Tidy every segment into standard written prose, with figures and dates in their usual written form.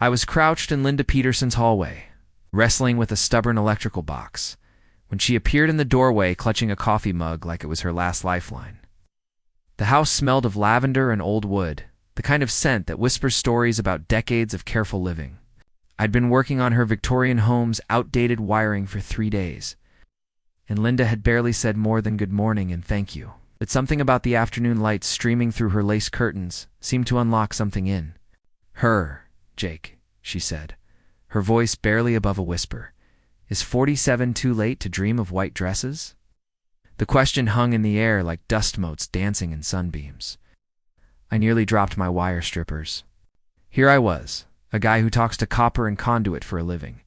I was crouched in Linda Peterson's hallway, wrestling with a stubborn electrical box, when she appeared in the doorway clutching a coffee mug like it was her last lifeline. The house smelled of lavender and old wood, the kind of scent that whispers stories about decades of careful living. I'd been working on her Victorian home's outdated wiring for 3 days, and Linda had barely said more than good morning and thank you. But something about the afternoon light streaming through her lace curtains seemed to unlock something in her. Jake, she said, her voice barely above a whisper. Is 47 too late to dream of white dresses? The question hung in the air like dust motes dancing in sunbeams. I nearly dropped my wire strippers. Here I was, a guy who talks to copper and conduit for a living,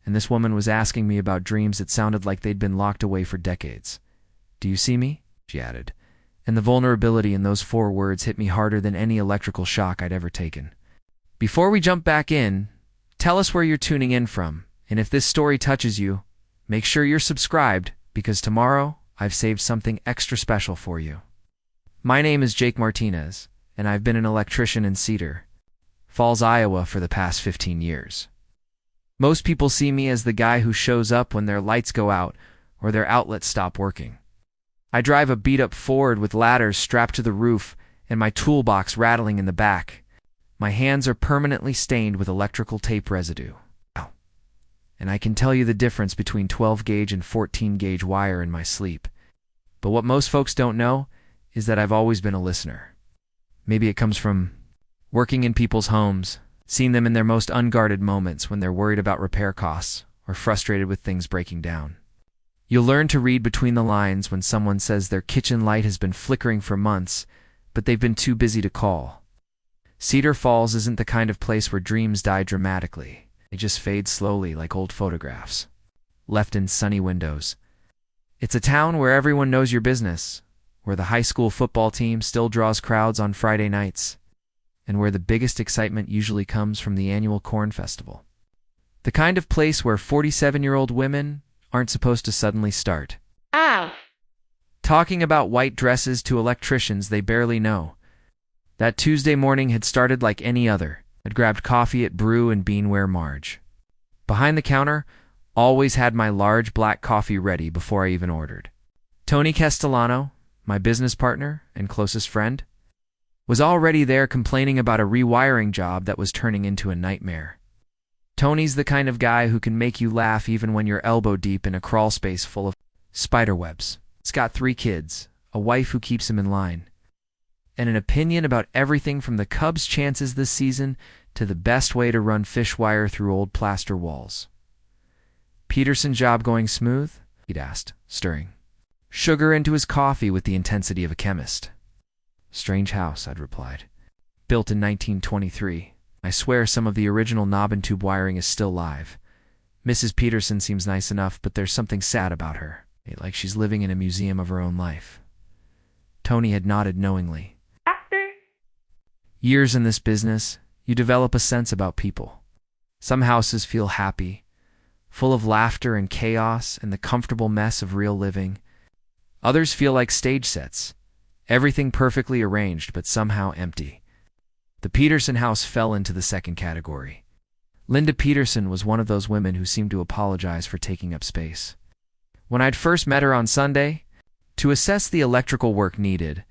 and this woman was asking me about dreams that sounded like they'd been locked away for decades. Do you see me? She added, and the vulnerability in those 4 words hit me harder than any electrical shock I'd ever taken. Before we jump back in, tell us where you're tuning in from, and if this story touches you, make sure you're subscribed, because tomorrow I've saved something extra special for you. My name is Jake Martinez, and I've been an electrician in Cedar Falls, Iowa for the past 15 years. Most people see me as the guy who shows up when their lights go out or their outlets stop working. I drive a beat-up Ford with ladders strapped to the roof and my toolbox rattling in the back. My hands are permanently stained with electrical tape residue. And I can tell you the difference between 12-gauge and 14-gauge wire in my sleep. But what most folks don't know is that I've always been a listener. Maybe it comes from working in people's homes, seeing them in their most unguarded moments when they're worried about repair costs or frustrated with things breaking down. You'll learn to read between the lines when someone says their kitchen light has been flickering for months, but they've been too busy to call. Cedar Falls isn't the kind of place where dreams die dramatically. They just fade slowly like old photographs, left in sunny windows. It's a town where everyone knows your business, where the high school football team still draws crowds on Friday nights, and where the biggest excitement usually comes from the annual corn festival. The kind of place where 47-year-old women aren't supposed to suddenly start talking about white dresses to electricians they barely know. That Tuesday morning had started like any other. I'd grabbed coffee at Brew and Beanware Marge. Behind the counter, always had my large black coffee ready before I even ordered. Tony Castellano, my business partner and closest friend, was already there complaining about a rewiring job that was turning into a nightmare. Tony's the kind of guy who can make you laugh even when you're elbow deep in a crawl space full of spiderwebs. He's got 3 kids, a wife who keeps him in line, and an opinion about everything from the Cubs' chances this season to the best way to run fish wire through old plaster walls. Peterson job going smooth? He'd asked, stirring sugar into his coffee with the intensity of a chemist. Strange house, I'd replied. Built in 1923. I swear some of the original knob and tube wiring is still live. Mrs. Peterson seems nice enough, but there's something sad about her, like she's living in a museum of her own life. Tony had nodded knowingly. Years in this business, you develop a sense about people. Some houses feel happy, full of laughter and chaos and the comfortable mess of real living. Others feel like stage sets, everything perfectly arranged but somehow empty. The Peterson house fell into the second category. Linda Peterson was one of those women who seemed to apologize for taking up space. When I'd first met her on Sunday, to assess the electrical work needed,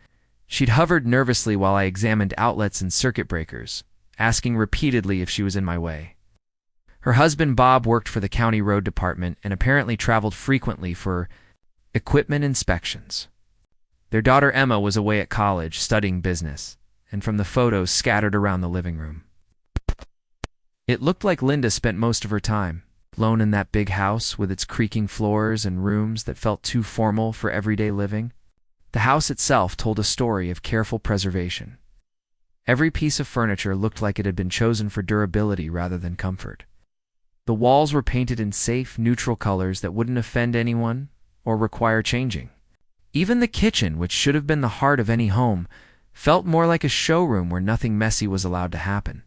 she'd hovered nervously while I examined outlets and circuit breakers, asking repeatedly if she was in my way. Her husband Bob worked for the county road department and apparently traveled frequently for equipment inspections. Their daughter Emma was away at college studying business, and from the photos scattered around the living room, it looked like Linda spent most of her time alone in that big house with its creaking floors and rooms that felt too formal for everyday living. The house itself told a story of careful preservation. Every piece of furniture looked like it had been chosen for durability rather than comfort. The walls were painted in safe, neutral colors that wouldn't offend anyone or require changing. Even the kitchen, which should have been the heart of any home, felt more like a showroom where nothing messy was allowed to happen.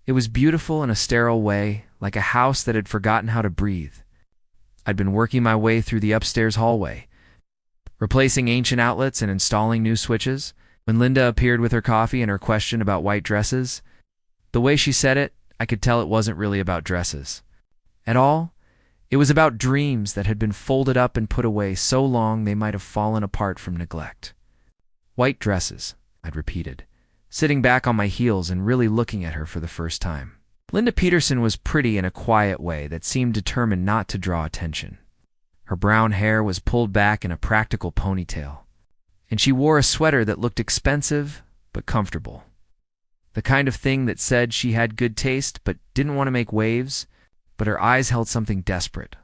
It was beautiful in a sterile way, like a house that had forgotten how to breathe. I'd been working my way through the upstairs hallway, replacing ancient outlets and installing new switches, when Linda appeared with her coffee and her question about white dresses. The way she said it, I could tell it wasn't really about dresses at all. It was about dreams that had been folded up and put away so long they might have fallen apart from neglect. White dresses, I'd repeated, sitting back on my heels and really looking at her for the first time. Linda Peterson was pretty in a quiet way that seemed determined not to draw attention. Her brown hair was pulled back in a practical ponytail, and she wore a sweater that looked expensive but comfortable. The kind of thing that said she had good taste but didn't want to make waves, but her eyes held something desperate,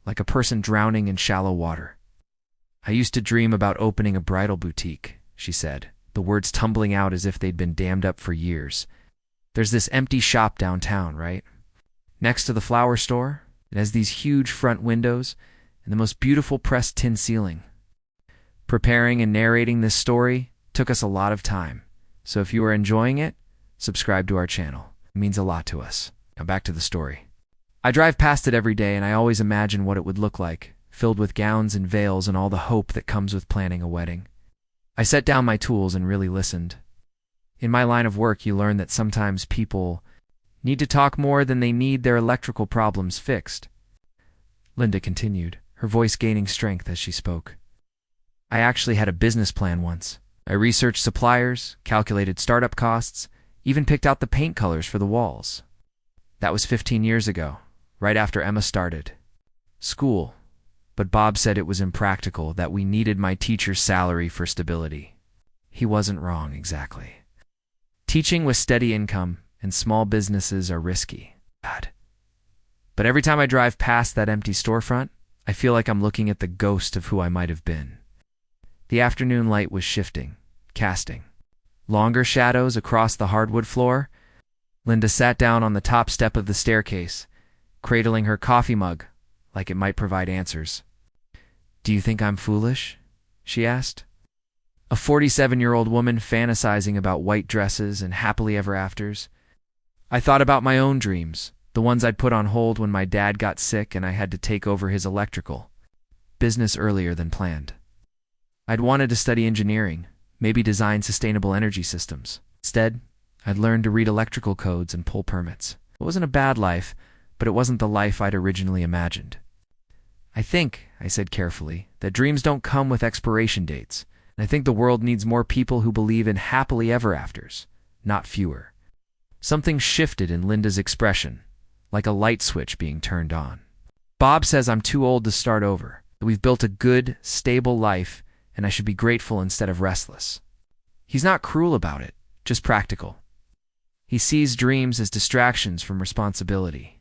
like a person drowning in shallow water. "I used to dream about opening a bridal boutique," she said, the words tumbling out as if they'd been dammed up for years. "There's this empty shop downtown, right? Next to the flower store. It has these huge front windows and the most beautiful pressed tin ceiling." Preparing and narrating this story took us a lot of time, so if you are enjoying it, subscribe to our channel. It means a lot to us. Now back to the story. I drive past it every day and I always imagine what it would look like, filled with gowns and veils and all the hope that comes with planning a wedding. I set down my tools and really listened. In my line of work, you learn that sometimes people need to talk more than they need their electrical problems fixed. Linda continued, her voice gaining strength as she spoke. "I actually had a business plan once. I researched suppliers, calculated startup costs, even picked out the paint colors for the walls. That was 15 years ago, right after Emma started school. But Bob said it was impractical, that we needed my teacher's salary for stability. He wasn't wrong, exactly. Teaching with steady income and small businesses are risky. God. But every time I drive past that empty storefront, I feel like I'm looking at the ghost of who I might have been." The afternoon light was shifting, casting longer shadows across the hardwood floor. Linda sat down on the top step of the staircase, cradling her coffee mug like it might provide answers. "Do you think I'm foolish?" she asked. A 47-year-old woman fantasizing about white dresses and happily ever afters. I thought about my own dreams, the ones I'd put on hold when my dad got sick and I had to take over his electrical business earlier than planned. I'd wanted to study engineering, maybe design sustainable energy systems. Instead, I'd learned to read electrical codes and pull permits. It wasn't a bad life, but it wasn't the life I'd originally imagined. "I think," I said carefully, "that dreams don't come with expiration dates, and I think the world needs more people who believe in happily ever afters, not fewer." Something shifted in Linda's expression, like a light switch being turned on. "Bob says I'm too old to start over, that we've built a good, stable life, and I should be grateful instead of restless. He's not cruel about it, just practical. He sees dreams as distractions from responsibility."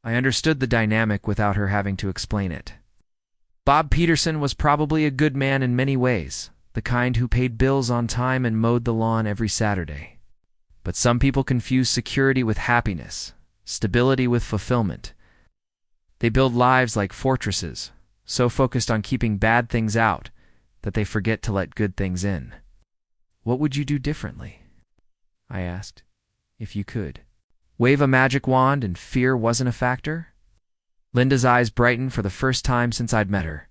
I understood the dynamic without her having to explain it. Bob Peterson was probably a good man in many ways, the kind who paid bills on time and mowed the lawn every Saturday. But some people confuse security with happiness, stability with fulfillment. They build lives like fortresses, so focused on keeping bad things out that they forget to let good things in. "What would you do differently?" I asked. "If you could wave a magic wand and fear wasn't a factor?" Linda's eyes brightened for the first time since I'd met her.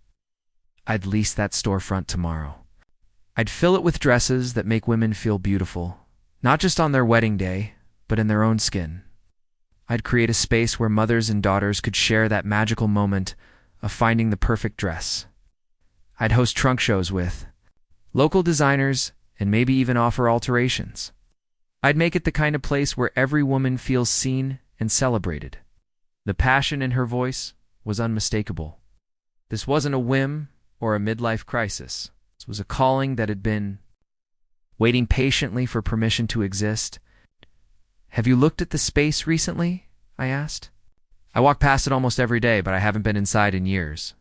"I'd lease that storefront tomorrow. I'd fill it with dresses that make women feel beautiful, not just on their wedding day, but in their own skin. I'd create a space where mothers and daughters could share that magical moment of finding the perfect dress. I'd host trunk shows with local designers and maybe even offer alterations. I'd make it the kind of place where every woman feels seen and celebrated." The passion in her voice was unmistakable. This wasn't a whim or a midlife crisis. This was a calling that had been waiting patiently for permission to exist. "Have you looked at the space recently?" I asked. "I walk past it almost every day, but I haven't been inside in years.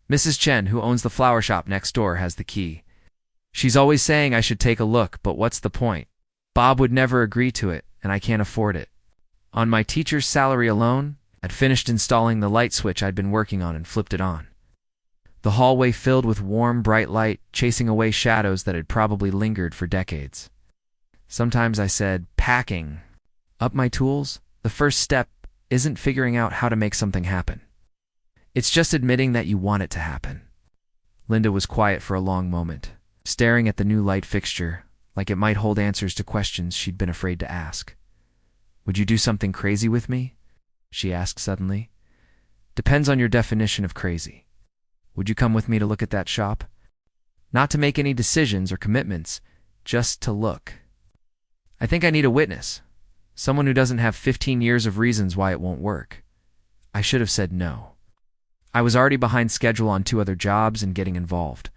Mrs. Chen, who owns the flower shop next door, has the key. She's always saying I should take a look, but what's the point? Bob would never agree to it, and I can't afford it. On my teacher's salary alone, I'd finished installing the light switch I'd been working on and flipped it on. The hallway filled with warm, bright light, chasing away shadows that had probably lingered for decades. Sometimes I said, packing up my tools, the first step isn't figuring out how to make something happen. It's just admitting that you want it to happen." Linda was quiet for a long moment, staring at the new light fixture, like it might hold answers to questions she'd been afraid to ask. Would you do something crazy with me? She asked suddenly. Depends on your definition of crazy. Would you come with me to look at that shop? Not to make any decisions or commitments, just to look. I think I need a witness. Someone who doesn't have 15 years of reasons why it won't work. I should have said no. I was already behind schedule on 2 other jobs and getting involved.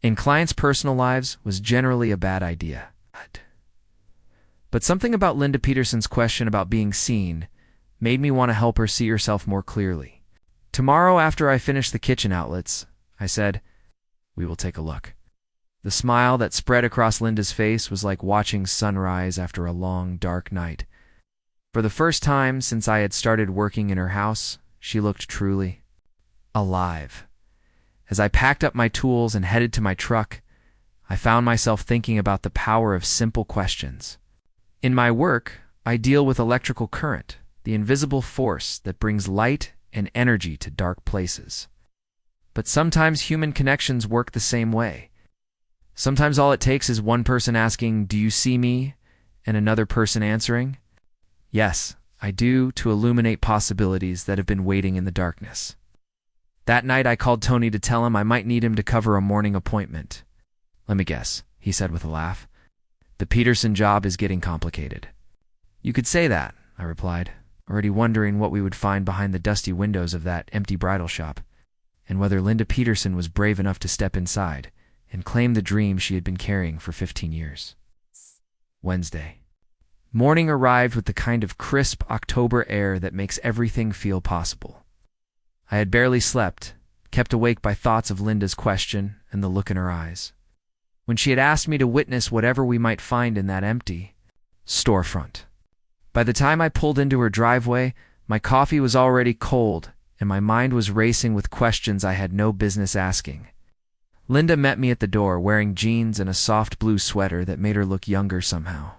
In clients' personal lives was generally a bad idea. But something about Linda Peterson's question about being seen made me want to help her see herself more clearly. Tomorrow after I finish the kitchen outlets, I said, we will take a look. The smile that spread across Linda's face was like watching sunrise after a long, dark night. For the first time since I had started working in her house, she looked truly alive. As I packed up my tools and headed to my truck, I found myself thinking about the power of simple questions. In my work, I deal with electrical current, the invisible force that brings light and energy to dark places. But sometimes human connections work the same way. Sometimes all it takes is one person asking, "Do you see me?" and another person answering, "Yes, I do," to illuminate possibilities that have been waiting in the darkness. That night I called Tony to tell him I might need him to cover a morning appointment. "Let me guess," he said with a laugh. "The Peterson job is getting complicated." "You could say that," I replied, already wondering what we would find behind the dusty windows of that empty bridal shop, and whether Linda Peterson was brave enough to step inside and claim the dream she had been carrying for 15 years. Wednesday. Morning arrived with the kind of crisp October air that makes everything feel possible. I had barely slept, kept awake by thoughts of Linda's question and the look in her eyes. When she had asked me to witness whatever we might find in that empty storefront. By the time I pulled into her driveway, my coffee was already cold and my mind was racing with questions I had no business asking. Linda met me at the door wearing jeans and a soft blue sweater that made her look younger somehow.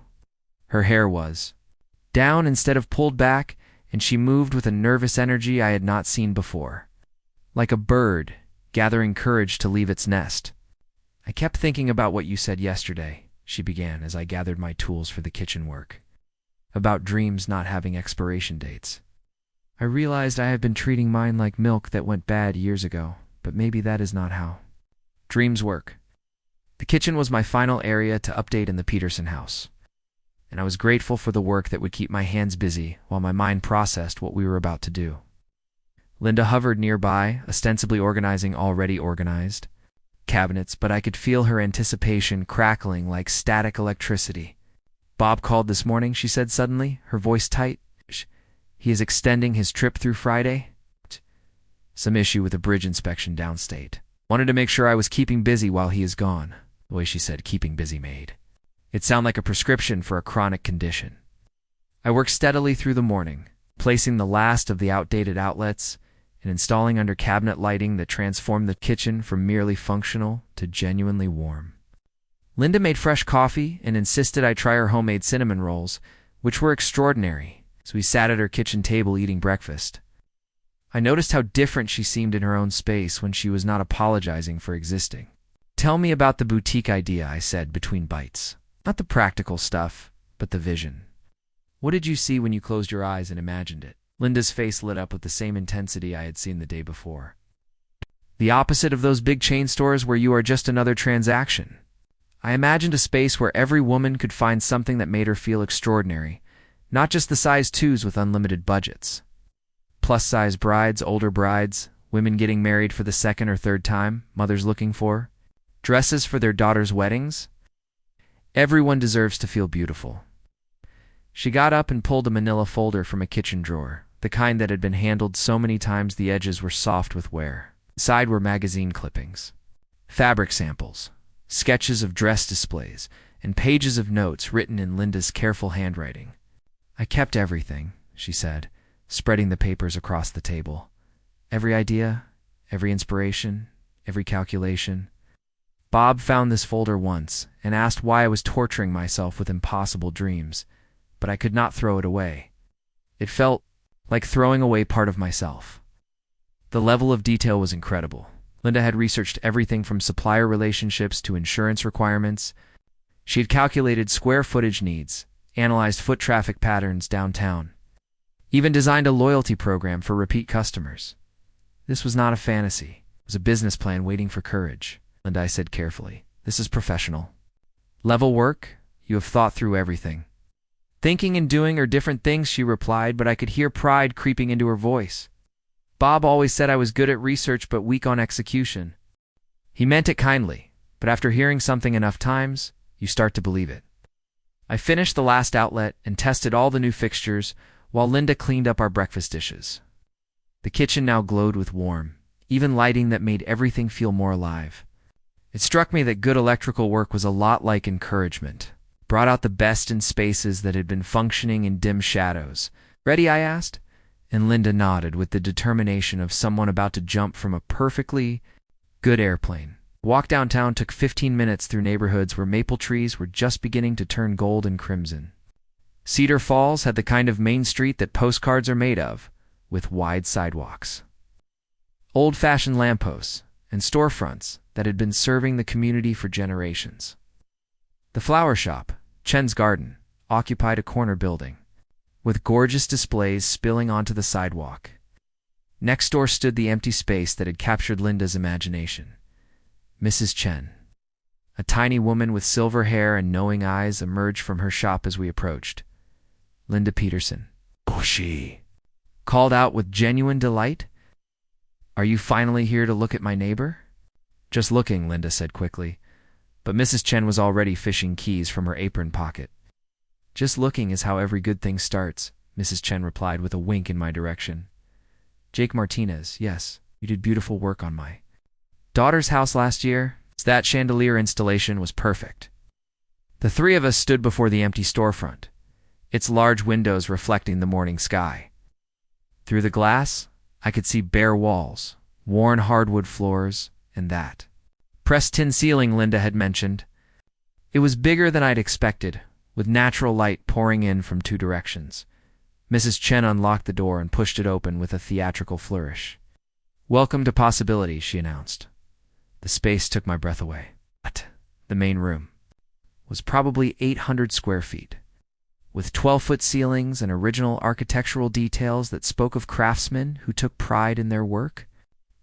Her hair was down instead of pulled back, and she moved with a nervous energy I had not seen before. Like a bird gathering courage to leave its nest. "I kept thinking about what you said yesterday," she began as I gathered my tools for the kitchen work. "About dreams not having expiration dates. I realized I have been treating mine like milk that went bad years ago, but maybe that is not how dreams work." The kitchen was my final area to update in the Peterson house, and I was grateful for the work that would keep my hands busy while my mind processed what we were about to do. Linda hovered nearby, ostensibly organizing already organized cabinets, but I could feel her anticipation crackling like static electricity. "Bob called this morning," she said suddenly, her voice tight. "He is extending his trip through Friday." "Some issue with a bridge inspection downstate. Wanted to make sure I was keeping busy while he is gone." The way she said "keeping busy" made it sound like a prescription for a chronic condition. I worked steadily through the morning, placing the last of the outdated outlets and installing under cabinet lighting that transformed the kitchen from merely functional to genuinely warm. Linda made fresh coffee and insisted I try her homemade cinnamon rolls, which were extraordinary, so we sat at her kitchen table eating breakfast. I noticed how different she seemed in her own space when she was not apologizing for existing. "Tell me about the boutique idea," I said between bites. "Not the practical stuff, but the vision. What did you see when you closed your eyes and imagined it?" Linda's face lit up with the same intensity I had seen the day before. "The opposite of those big chain stores where you are just another transaction. I imagined a space where every woman could find something that made her feel extraordinary, not just the size 2s with unlimited budgets. Plus-size brides, older brides, women getting married for the second or third time, mothers looking for dresses for their daughters' weddings. Everyone deserves to feel beautiful." She got up and pulled a manila folder from a kitchen drawer, the kind that had been handled so many times the edges were soft with wear. Inside were magazine clippings, fabric samples, sketches of dress displays, and pages of notes written in Linda's careful handwriting. "I kept everything," she said, spreading the papers across the table. "Every idea, every inspiration, every calculation. Bob found this folder once and asked why I was torturing myself with impossible dreams, but I could not throw it away. It felt like throwing away part of myself." The level of detail was incredible. Linda had researched everything from supplier relationships to insurance requirements. She had calculated square footage needs, analyzed foot traffic patterns downtown, even designed a loyalty program for repeat customers. This was not a fantasy. It was a business plan waiting for courage. Linda, I said carefully, this is professional. Level work? You have thought through everything. Thinking and doing are different things, she replied, but I could hear pride creeping into her voice. Bob always said I was good at research but weak on execution. He meant it kindly, but after hearing something enough times, you start to believe it. I finished the last outlet and tested all the new fixtures while Linda cleaned up our breakfast dishes. The kitchen now glowed with warmth, even lighting that made everything feel more alive. It struck me that good electrical work was a lot like encouragement. Brought out the best in spaces that had been functioning in dim shadows. Ready? I asked, and Linda nodded with the determination of someone about to jump from a perfectly good airplane. Walk downtown took 15 minutes through neighborhoods where maple trees were just beginning to turn gold and crimson. Cedar Falls had the kind of main street that postcards are made of, with wide sidewalks, old-fashioned lampposts, and storefronts that had been serving the community for generations. The flower shop, Chen's Garden, occupied a corner building, with gorgeous displays spilling onto the sidewalk. Next door stood the empty space that had captured Linda's imagination. Mrs. Chen. A tiny woman with silver hair and knowing eyes emerged from her shop as we approached. Linda Peterson. Oh, she called out with genuine delight. Are you finally here to look at my neighbor? Just looking, Linda said quickly, but Mrs. Chen was already fishing keys from her apron pocket. Just looking is how every good thing starts, Mrs. Chen replied with a wink in my direction. Jake Martinez, yes, you did beautiful work on my daughter's house last year. That chandelier installation was perfect. The three of us stood before the empty storefront, its large windows reflecting the morning sky. Through the glass, I could see bare walls, worn hardwood floors, and that pressed tin ceiling Linda had mentioned. It was bigger than I'd expected, with natural light pouring in from two directions. Mrs. Chen unlocked the door and pushed it open with a theatrical flourish. Welcome to possibility, she announced. The space took my breath away. But the main room was probably 800 square feet, with 12-foot ceilings and original architectural details that spoke of craftsmen who took pride in their work.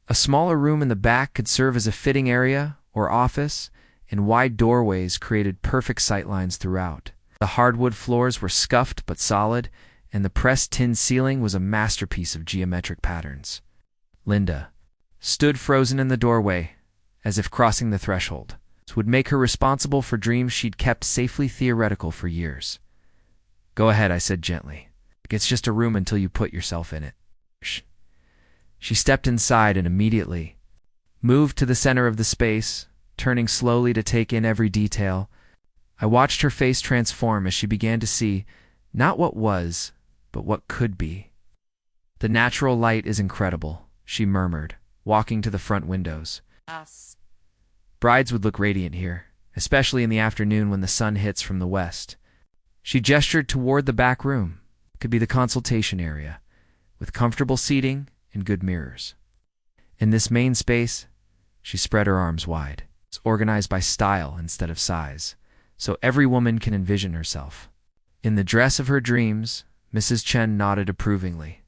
A smaller room in the back could serve as a fitting area or office, and wide doorways created perfect sightlines throughout. The hardwood floors were scuffed but solid, and the pressed tin ceiling was a masterpiece of geometric patterns. Linda stood frozen in the doorway, as if crossing the threshold. This would make her responsible for dreams she'd kept safely theoretical for years. Go ahead, I said gently. It's just a room until you put yourself in it. Shh. She stepped inside and immediately moved to the center of the space, turning slowly to take in every detail. I watched her face transform as she began to see not what was, but what could be. The natural light is incredible, she murmured, walking to the front windows. Brides would look radiant here, especially in the afternoon when the sun hits from the west. She gestured toward the back room. It could be the consultation area, with comfortable seating and good mirrors. In this main space, she spread her arms wide. It's organized by style instead of size, so every woman can envision herself. In the dress of her dreams, Mrs. Chen nodded approvingly.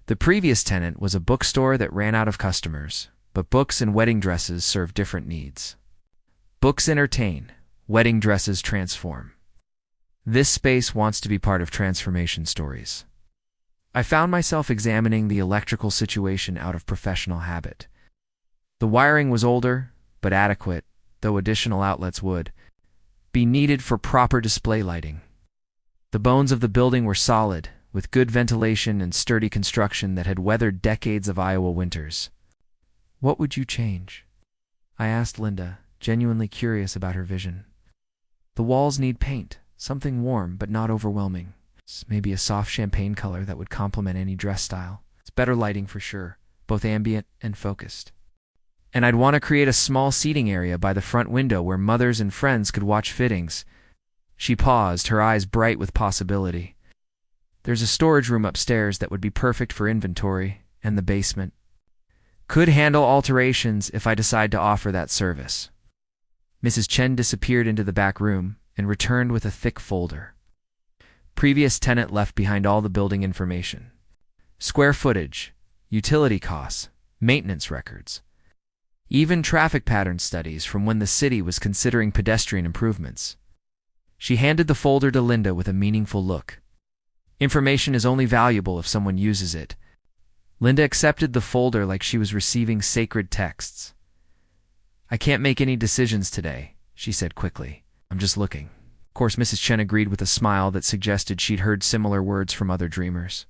The previous tenant was a bookstore that ran out of customers, but books and wedding dresses serve different needs. Books entertain, wedding dresses transform. This space wants to be part of transformation stories. I found myself examining the electrical situation out of professional habit. The wiring was older, but adequate, though additional outlets would be needed for proper display lighting. The bones of the building were solid, with good ventilation and sturdy construction that had weathered decades of Iowa winters. What would you change? I asked Linda, genuinely curious about her vision. The walls need paint, something warm but not overwhelming. Maybe a soft champagne color that would complement any dress style. It's better lighting for sure, both ambient and focused. And I'd want to create a small seating area by the front window where mothers and friends could watch fittings. She paused, her eyes bright with possibility. There's a storage room upstairs that would be perfect for inventory, and the basement could handle alterations if I decide to offer that service. Mrs. Chen disappeared into the back room and returned with a thick folder. Previous tenant left behind all the building information. Square footage, utility costs, maintenance records. Even traffic pattern studies from when the city was considering pedestrian improvements. She handed the folder to Linda with a meaningful look. Information is only valuable if someone uses it. Linda accepted the folder like she was receiving sacred texts. I can't make any decisions today, she said quickly. I'm just looking. Of course, Mrs. Chen agreed with a smile that suggested she'd heard similar words from other dreamers,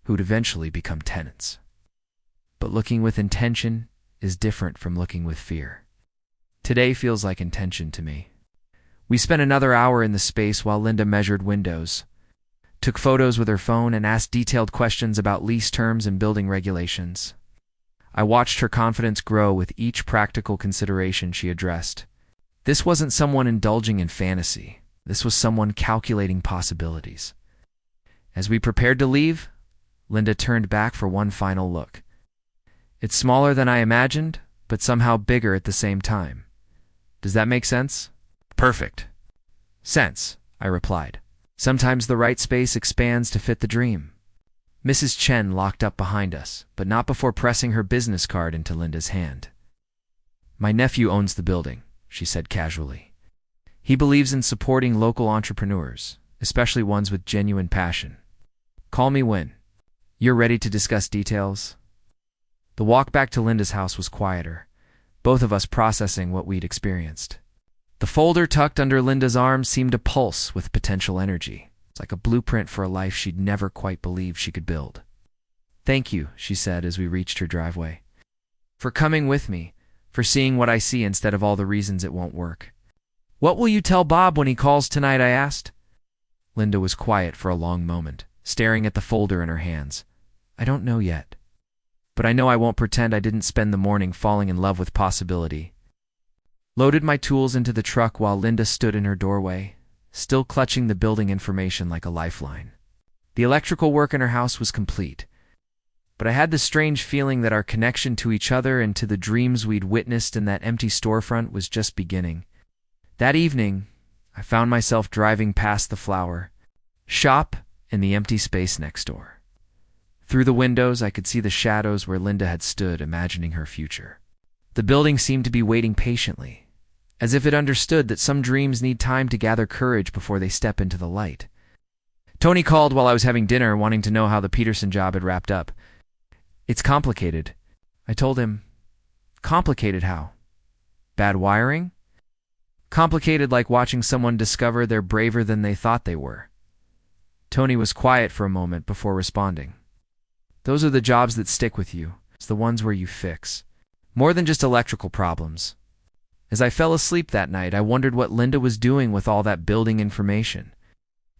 who'd eventually become tenants. But looking with intention is different from looking with fear. Today feels like intention to me. We spent another hour in the space while Linda measured windows, took photos with her phone, and asked detailed questions about lease terms and building regulations. I watched her confidence grow with each practical consideration she addressed. This wasn't someone indulging in fantasy. This was someone calculating possibilities. As we prepared to leave, Linda turned back for one final look. It's smaller than I imagined, but somehow bigger at the same time. Does that make sense? Perfect. Sense, I replied. Sometimes the right space expands to fit the dream. Mrs. Chen locked up behind us, but not before pressing her business card into Linda's hand. My nephew owns the building, she said casually. He believes in supporting local entrepreneurs, especially ones with genuine passion. Call me when you're ready to discuss details. The walk back to Linda's house was quieter, both of us processing what we'd experienced. The folder tucked under Linda's arm seemed to pulse with potential energy. It's like a blueprint for a life she'd never quite believed she could build. Thank you, she said as we reached her driveway. For coming with me, for seeing what I see instead of all the reasons it won't work. What will you tell Bob when he calls tonight? I asked. Linda was quiet for a long moment, staring at the folder in her hands. I don't know yet. But I know I won't pretend I didn't spend the morning falling in love with possibility. Loaded my tools into the truck while Linda stood in her doorway, still clutching the building information like a lifeline. The electrical work in her house was complete, but I had the strange feeling that our connection to each other and to the dreams we'd witnessed in that empty storefront was just beginning. That evening, I found myself driving past the flower shop in the empty space next door. Through the windows, I could see the shadows where Linda had stood, imagining her future. The building seemed to be waiting patiently, as if it understood that some dreams need time to gather courage before they step into the light. Tony called while I was having dinner, wanting to know how the Peterson job had wrapped up. It's complicated. I told him. Complicated how? Bad wiring? Complicated like watching someone discover they're braver than they thought they were. Tony was quiet for a moment before responding. Those are the jobs that stick with you. It's the ones where you fix. More than just electrical problems. As I fell asleep that night, I wondered what Linda was doing with all that building information.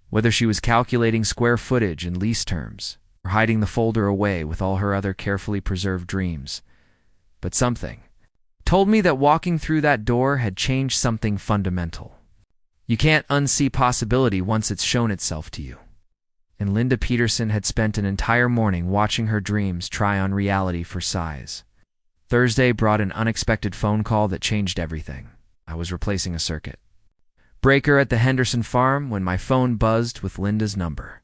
Whether she was calculating square footage and lease terms, or hiding the folder away with all her other carefully preserved dreams. But something told me that walking through that door had changed something fundamental. You can't unsee possibility once it's shown itself to you. And Linda Peterson had spent an entire morning watching her dreams try on reality for size. Thursday brought an unexpected phone call that changed everything. I was replacing a circuit breaker at the Henderson farm when my phone buzzed with Linda's number.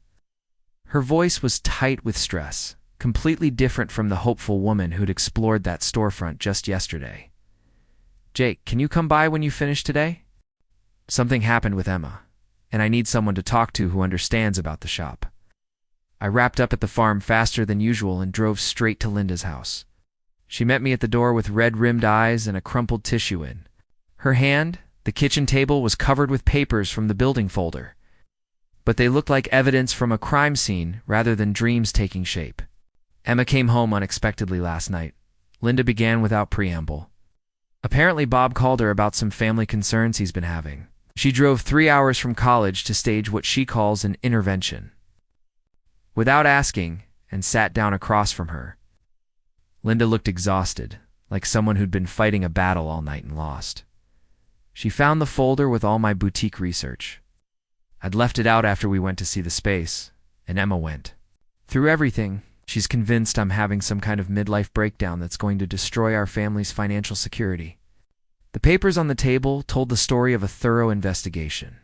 Her voice was tight with stress, completely different from the hopeful woman who'd explored that storefront just yesterday. Jake, can you come by when you finish today? Something happened with Emma, and I need someone to talk to who understands about the shop. I wrapped up at the farm faster than usual and drove straight to Linda's house. She met me at the door with red-rimmed eyes and a crumpled tissue in her hand. The kitchen table was covered with papers from the building folder, but they looked like evidence from a crime scene rather than dreams taking shape. Emma came home unexpectedly last night. Linda began without preamble. Apparently Bob called her about some family concerns he's been having. She drove 3 hours from college to stage what she calls an intervention. Without asking, and sat down across from her. Linda looked exhausted, like someone who'd been fighting a battle all night and lost. She found the folder with all my boutique research. I'd left it out after we went to see the space, and Emma went through everything. She's convinced I'm having some kind of midlife breakdown that's going to destroy our family's financial security. The papers on the table told the story of a thorough investigation.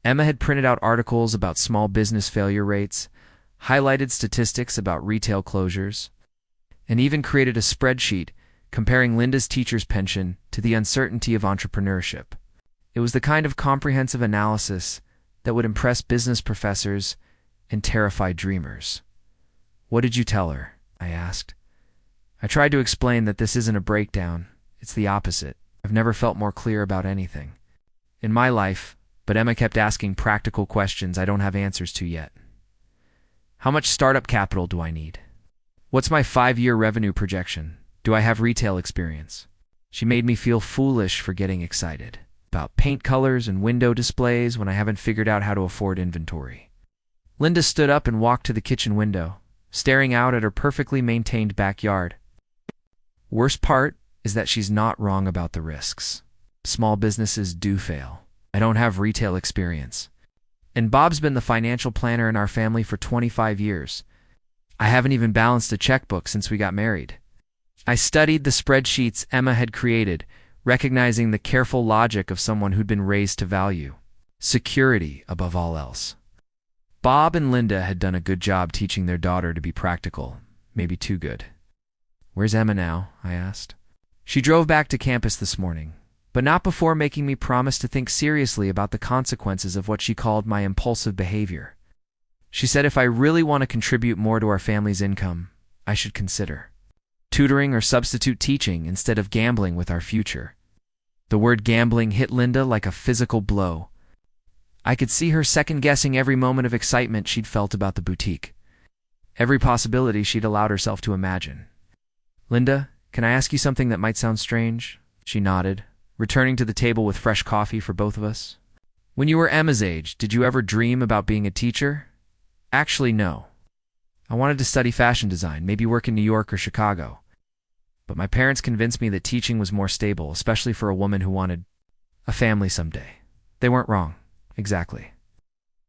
Emma had printed out articles about small business failure rates, highlighted statistics about retail closures, and even created a spreadsheet comparing Linda's teacher's pension to the uncertainty of entrepreneurship. It was the kind of comprehensive analysis that would impress business professors and terrify dreamers. "What did you tell her?" I asked. I tried to explain that this isn't a breakdown, it's the opposite. I've never felt more clear about anything in my life, but Emma kept asking practical questions I don't have answers to yet. How much startup capital do I need? What's my 5-year revenue projection? Do I have retail experience? She made me feel foolish for getting excited about paint colors and window displays when I haven't figured out how to afford inventory. Linda stood up and walked to the kitchen window, staring out at her perfectly maintained backyard. Worst part is that she's not wrong about the risks. Small businesses do fail. I don't have retail experience. And Bob's been the financial planner in our family for 25 years. I haven't even balanced a checkbook since we got married. I studied the spreadsheets Emma had created, recognizing the careful logic of someone who'd been raised to value security above all else. Bob and Linda had done a good job teaching their daughter to be practical, maybe too good. "Where's Emma now?" I asked. "She drove back to campus this morning, but not before making me promise to think seriously about the consequences of what she called my impulsive behavior. She said if I really want to contribute more to our family's income, I should consider tutoring or substitute teaching instead of gambling with our future." The word gambling hit Linda like a physical blow. I could see her second-guessing every moment of excitement she'd felt about the boutique, every possibility she'd allowed herself to imagine. "Linda, can I ask you something that might sound strange?" She nodded, returning to the table with fresh coffee for both of us. "When you were Emma's age, did you ever dream about being a teacher?" "Actually, no. I wanted to study fashion design, maybe work in New York or Chicago. But my parents convinced me that teaching was more stable, especially for a woman who wanted a family someday. They weren't wrong. Exactly.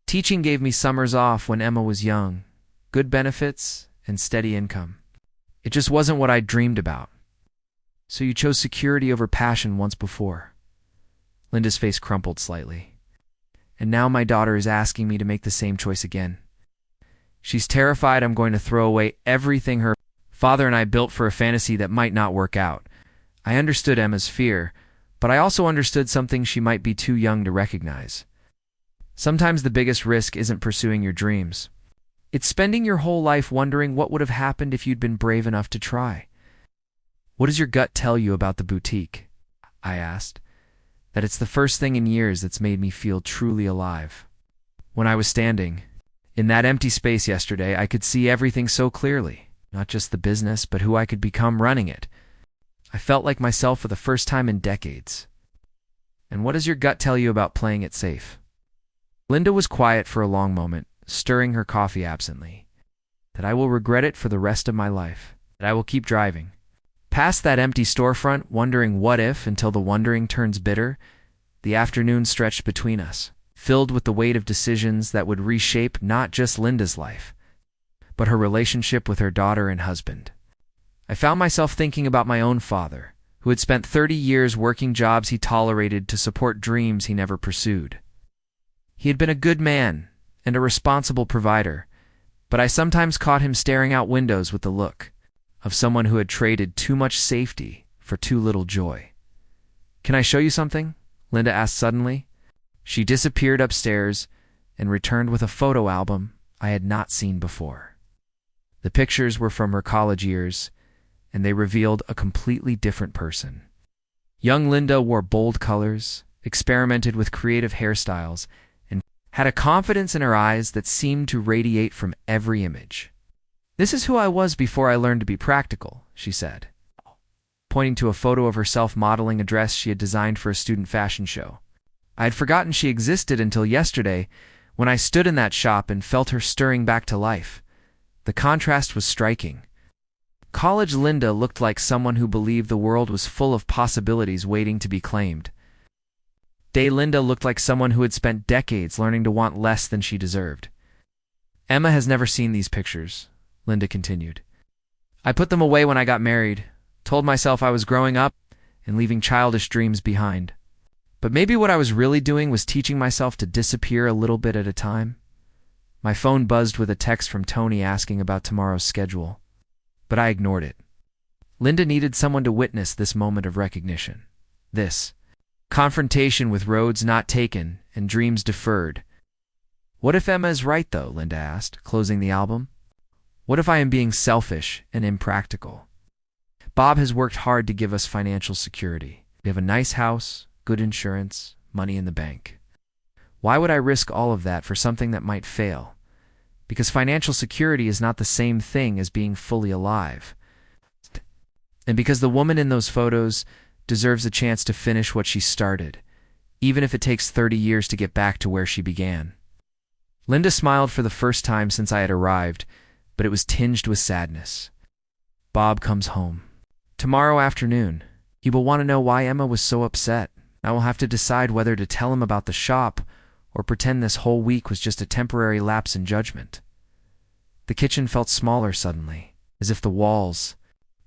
Teaching gave me summers off when Emma was young, good benefits, and steady income. It just wasn't what I'd dreamed about." "So you chose security over passion once before." Linda's face crumpled slightly. "And now my daughter is asking me to make the same choice again. She's terrified I'm going to throw away everything her father and I built for a fantasy that might not work out." I understood Emma's fear, but I also understood something she might be too young to recognize. Sometimes the biggest risk isn't pursuing your dreams. It's spending your whole life wondering what would have happened if you'd been brave enough to try. "What does your gut tell you about the boutique?" I asked. "That it's the first thing in years that's made me feel truly alive." When I was standing in that empty space yesterday, I could see everything so clearly, not just the business, but who I could become running it. I felt like myself for the first time in decades. "And what does your gut tell you about playing it safe?" Linda was quiet for a long moment, stirring her coffee absently. "That I will regret it for the rest of my life. That I will keep driving past that empty storefront, wondering what if until the wondering turns bitter." The afternoon stretched between us, filled with the weight of decisions that would reshape not just Linda's life, but her relationship with her daughter and husband. I found myself thinking about my own father, who had spent 30 years working jobs he tolerated to support dreams he never pursued. He had been a good man and a responsible provider, but I sometimes caught him staring out windows with the look of someone who had traded too much safety for too little joy. "Can I show you something?" Linda asked suddenly. She disappeared upstairs and returned with a photo album I had not seen before. The pictures were from her college years, and they revealed a completely different person. Young Linda wore bold colors, experimented with creative hairstyles, and had a confidence in her eyes that seemed to radiate from every image. "This is who I was before I learned to be practical," she said, pointing to a photo of herself modeling a dress she had designed for a student fashion show. I had forgotten she existed until yesterday, when I stood in that shop and felt her stirring back to life. The contrast was striking. College Linda looked like someone who believed the world was full of possibilities waiting to be claimed. Day Linda looked like someone who had spent decades learning to want less than she deserved. "Emma has never seen these pictures," Linda continued. "I put them away when I got married, told myself I was growing up and leaving childish dreams behind. But maybe what I was really doing was teaching myself to disappear a little bit at a time. My phone buzzed with a text from Tony asking about tomorrow's schedule, but I ignored it. Linda needed someone to witness this moment of recognition. This confrontation with roads not taken and dreams deferred. What if Emma is right, though? Linda asked, closing the album. What if I am being selfish and impractical? Bob has worked hard to give us financial security. We have a nice house, good insurance, money in the bank. Why would I risk all of that for something that might fail? Because financial security is not the same thing as being fully alive. And because the woman in those photos deserves a chance to finish what she started, even if it takes 30 years to get back to where she began. Linda smiled for the first time since I had arrived, but it was tinged with sadness. Bob comes home. Tomorrow afternoon, he will want to know why Emma was so upset. I will have to decide whether to tell him about the shop or pretend this whole week was just a temporary lapse in judgment. The kitchen felt smaller suddenly, as if the walls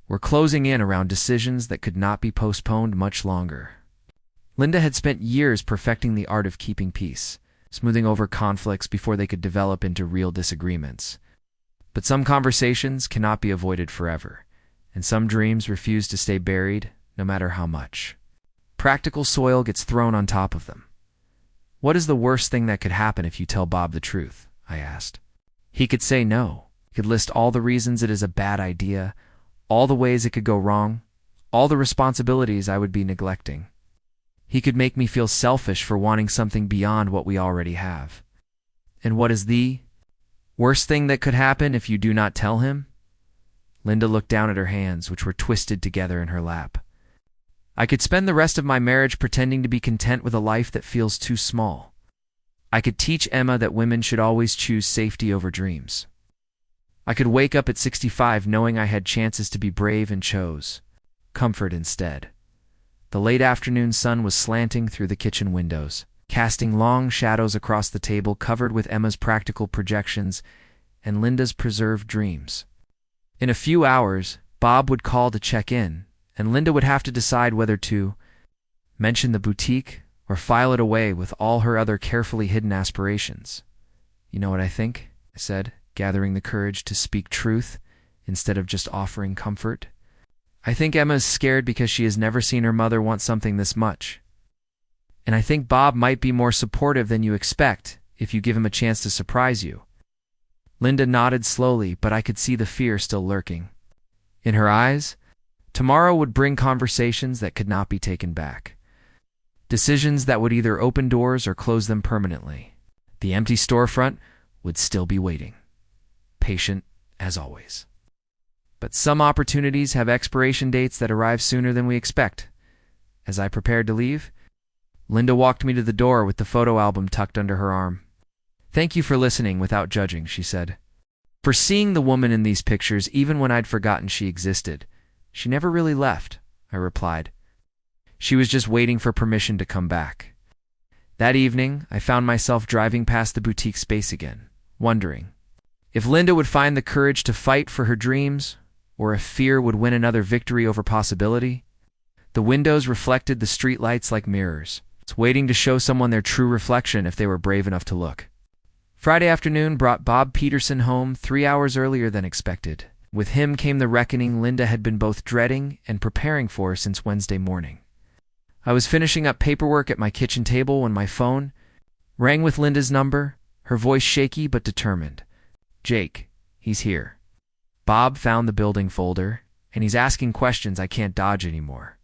were closing in around decisions that could not be postponed much longer. Linda had spent years perfecting the art of keeping peace, smoothing over conflicts before they could develop into real disagreements. But some conversations cannot be avoided forever, and some dreams refuse to stay buried, no matter how much. Practical soil gets thrown on top of them. What is the worst thing that could happen if you tell Bob the truth? I asked. He could say no. He could list all the reasons it is a bad idea, all the ways it could go wrong, all the responsibilities I would be neglecting. He could make me feel selfish for wanting something beyond what we already have. And what is the worst thing that could happen if you do not tell him? Linda looked down at her hands, which were twisted together in her lap. I could spend the rest of my marriage pretending to be content with a life that feels too small. I could teach Emma that women should always choose safety over dreams. I could wake up at 65 knowing I had chances to be brave and chose comfort instead. The late afternoon sun was slanting through the kitchen windows, casting long shadows across the table covered with Emma's practical projections and Linda's preserved dreams. In a few hours, Bob would call to check in, and Linda would have to decide whether to mention the boutique or file it away with all her other carefully hidden aspirations. You know what I think? I said, gathering the courage to speak truth instead of just offering comfort. I think Emma is scared because she has never seen her mother want something this much. And I think Bob might be more supportive than you expect if you give him a chance to surprise you. Linda nodded slowly, but I could see the fear still lurking. In her eyes, tomorrow would bring conversations that could not be taken back. Decisions that would either open doors or close them permanently. The empty storefront would still be waiting, patient as always. But some opportunities have expiration dates that arrive sooner than we expect. As I prepared to leave, Linda walked me to the door with the photo album tucked under her arm. Thank you for listening without judging, she said. For seeing the woman in these pictures even when I'd forgotten she existed. She never really left, I replied. She was just waiting for permission to come back. That evening, I found myself driving past the boutique space again, wondering if Linda would find the courage to fight for her dreams, or if fear would win another victory over possibility. The windows reflected the streetlights like mirrors, waiting to show someone their true reflection if they were brave enough to look. Friday afternoon brought Bob Peterson home 3 hours earlier than expected. With him came the reckoning Linda had been both dreading and preparing for since Wednesday morning. I was finishing up paperwork at my kitchen table when my phone rang with Linda's number, her voice shaky but determined. Jake, he's here. Bob found the building folder, and he's asking questions I can't dodge anymore.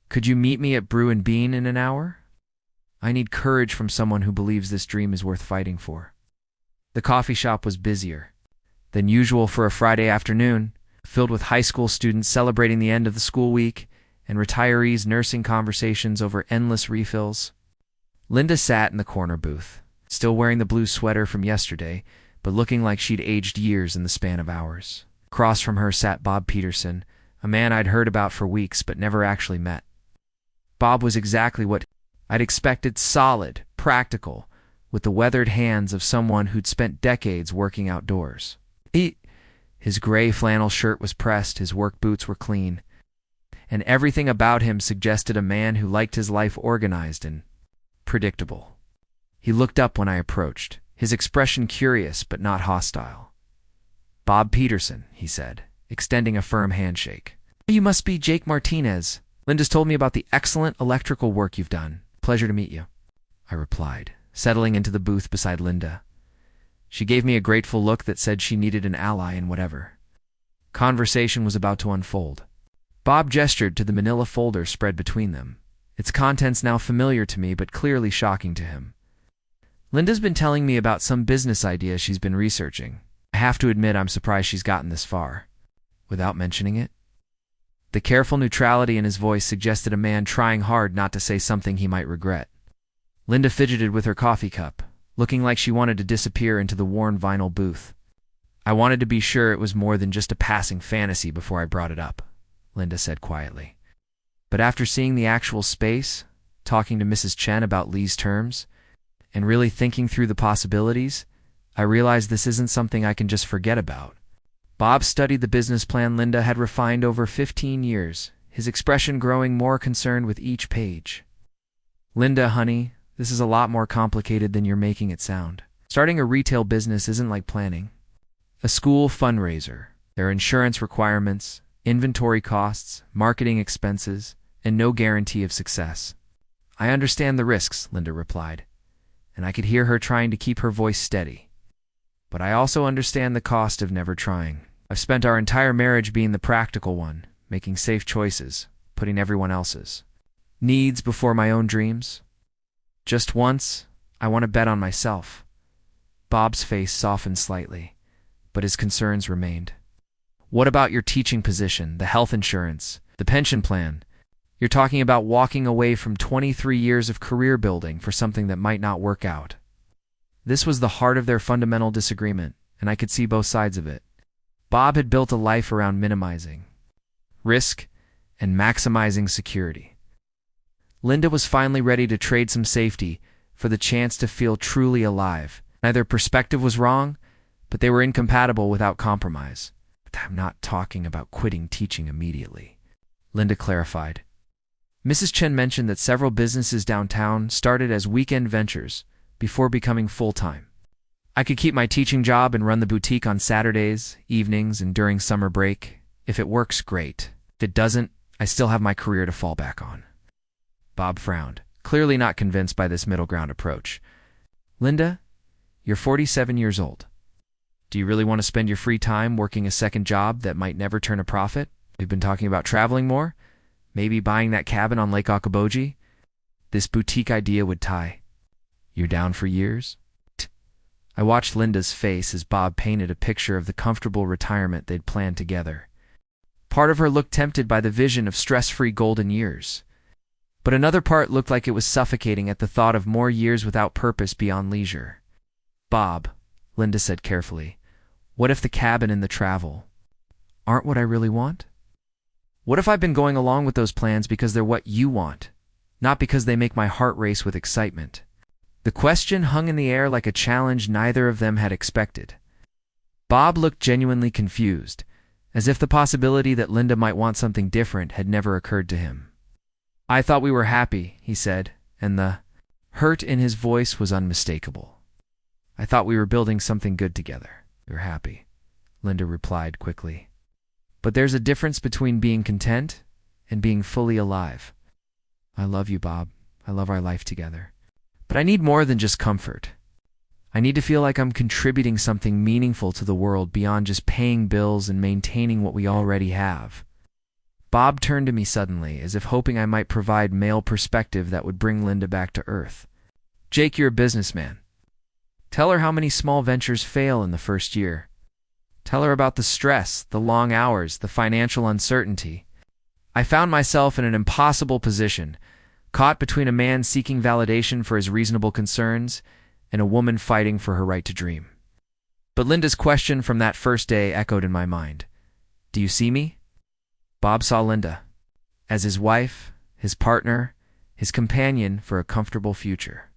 Could you meet me at Brew and Bean in an hour? I need courage from someone who believes this dream is worth fighting for. The coffee shop was busier than usual for a Friday afternoon, filled with high school students celebrating the end of the school week and retirees nursing conversations over endless refills. Linda sat in the corner booth, still wearing the blue sweater from yesterday, but looking like she'd aged years in the span of hours. Across from her sat Bob Peterson, a man I'd heard about for weeks but never actually met. Bob was exactly what I'd expected: solid, practical, with the weathered hands of someone who'd spent decades working outdoors. His gray flannel shirt was pressed, his work boots were clean, and everything about him suggested a man who liked his life organized and predictable. He looked up when I approached, his expression curious but not hostile. "Bob Peterson," he said, extending a firm handshake. "You must be Jake Martinez. Linda's told me about the excellent electrical work you've done. Pleasure to meet you," I replied, settling into the booth beside Linda. She gave me a grateful look that said she needed an ally in whatever conversation was about to unfold. Bob gestured to the manila folder spread between them, its contents now familiar to me but clearly shocking to him. "Linda's been telling me about some business idea she's been researching. I have to admit I'm surprised she's gotten this far. Without mentioning it?" The careful neutrality in his voice suggested a man trying hard not to say something he might regret. Linda fidgeted with her coffee cup, looking like she wanted to disappear into the worn vinyl booth. "I wanted to be sure it was more than just a passing fantasy before I brought it up," Linda said quietly. "But after seeing the actual space, talking to Mrs. Chen about Lee's terms, and really thinking through the possibilities, I realized this isn't something I can just forget about." Bob studied the business plan Linda had refined over 15 years, his expression growing more concerned with each page. "Linda, honey, this is a lot more complicated than you're making it sound. Starting a retail business isn't like planning a school fundraiser. There are insurance requirements, inventory costs, marketing expenses, and no guarantee of success." "I understand the risks," Linda replied, and I could hear her trying to keep her voice steady. "But I also understand the cost of never trying. I've spent our entire marriage being the practical one, making safe choices, putting everyone else's needs before my own dreams. Just once, I want to bet on myself." Bob's face softened slightly, but his concerns remained. "What about your teaching position, the health insurance, the pension plan? You're talking about walking away from 23 years of career building for something that might not work out." This was the heart of their fundamental disagreement, and I could see both sides of it. Bob had built a life around minimizing risk and maximizing security. Linda was finally ready to trade some safety for the chance to feel truly alive. Neither perspective was wrong, but they were incompatible without compromise. "I'm not talking about quitting teaching immediately," Linda clarified. Mrs. Chen mentioned that several businesses downtown started as weekend ventures before becoming full-time. "I could keep my teaching job and run the boutique on Saturdays, evenings, and during summer break. If it works, great. If it doesn't, I still have my career to fall back on." Bob frowned, clearly not convinced by this middle ground approach. "Linda, you're 47 years old. Do you really want to spend your free time working a second job that might never turn a profit? We've been talking about traveling more, maybe buying that cabin on Lake Akaboji. This boutique idea would tie. You're down for years?" I watched Linda's face as Bob painted a picture of the comfortable retirement they'd planned together. Part of her looked tempted by the vision of stress-free golden years, but another part looked like it was suffocating at the thought of more years without purpose beyond leisure. "Bob," Linda said carefully, "what if the cabin and the travel aren't what I really want? What if I've been going along with those plans because they're what you want, not because they make my heart race with excitement?" The question hung in the air like a challenge neither of them had expected. Bob looked genuinely confused, as if the possibility that Linda might want something different had never occurred to him. "I thought we were happy," he said, and the hurt in his voice was unmistakable. "I thought we were building something good together." "You're happy," Linda replied quickly. "But there's a difference between being content and being fully alive. I love you, Bob. I love our life together. But I need more than just comfort. I need to feel like I'm contributing something meaningful to the world beyond just paying bills and maintaining what we already have." Bob turned to me suddenly, as if hoping I might provide male perspective that would bring Linda back to earth. "Jake, you're a businessman. Tell her how many small ventures fail in the first year. Tell her about the stress, the long hours, the financial uncertainty. I found myself in an impossible position, caught between a man seeking validation for his reasonable concerns and a woman fighting for her right to dream." But Linda's question from that first day echoed in my mind. "Do you see me?" Bob saw Linda as his wife, his partner, his companion for a comfortable future.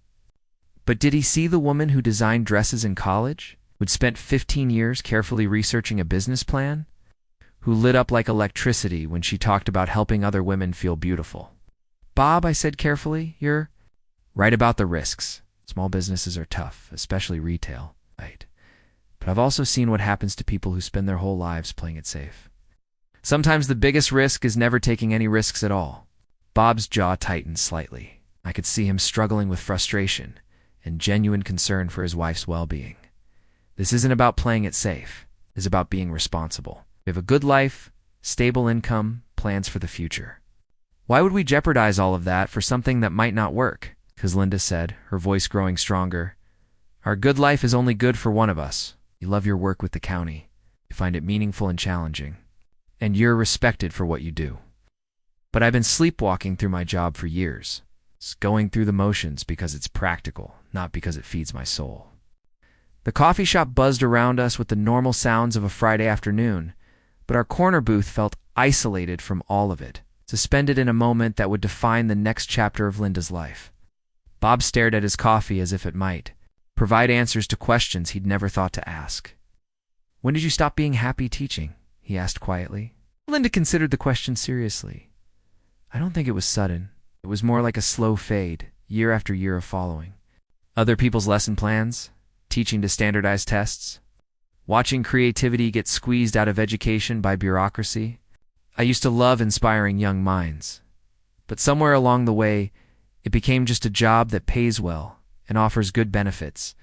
But did he see the woman who designed dresses in college, who'd spent 15 years carefully researching a business plan, who lit up like electricity when she talked about helping other women feel beautiful. "Bob," I said carefully, "you're right about the risks. Small businesses are tough, especially retail. Right. But I've also seen what happens to people who spend their whole lives playing it safe. Sometimes the biggest risk is never taking any risks at all." Bob's jaw tightened slightly. I could see him struggling with frustration and genuine concern for his wife's well-being. This isn't about playing it safe. It's about being responsible. We have a good life, stable income, plans for the future. "Why would we jeopardize all of that for something that might not work?" Because Linda said, her voice growing stronger. "Our good life is only good for one of us. You love your work with the county. You find it meaningful and challenging. And you're respected for what you do. But I've been sleepwalking through my job for years. It's going through the motions because it's practical, not because it feeds my soul." The coffee shop buzzed around us with the normal sounds of a Friday afternoon, but our corner booth felt isolated from all of it, suspended in a moment that would define the next chapter of Linda's life. Bob stared at his coffee as if it might provide answers to questions he'd never thought to ask. "When did you stop being happy teaching?" he asked quietly. Linda considered the question seriously. "I don't think it was sudden. It was more like a slow fade, year after year of following other people's lesson plans, teaching to standardized tests, watching creativity get squeezed out of education by bureaucracy. I used to love inspiring young minds, but somewhere along the way, it became just a job that pays well and offers good benefits.